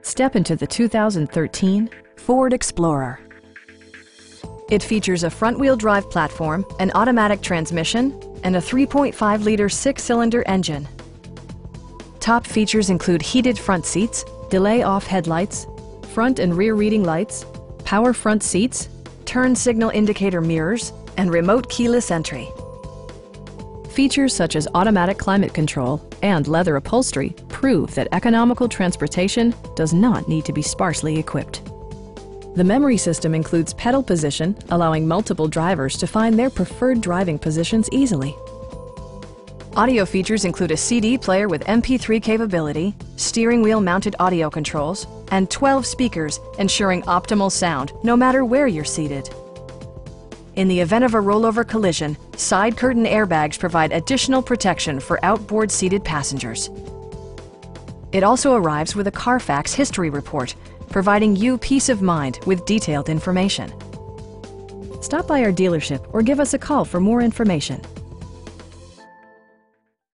Step into the 2013 Ford Explorer. It features a front-wheel drive platform, an automatic transmission, and a 3.5-liter six-cylinder engine. Top features include heated front seats, delay-off headlights, front and rear reading lights, power front seats, turn signal indicator mirrors, and remote keyless entry. Features such as automatic climate control and leather upholstery prove that economical transportation does not need to be sparsely equipped. The memory system includes pedal position, allowing multiple drivers to find their preferred driving positions easily. Audio features include a CD player with MP3 capability, steering wheel mounted audio controls, and 12 speakers, ensuring optimal sound no matter where you're seated. In the event of a rollover collision, side curtain airbags provide additional protection for outboard seated passengers. It also arrives with a Carfax history report, providing you peace of mind with detailed information. Stop by our dealership or give us a call for more information.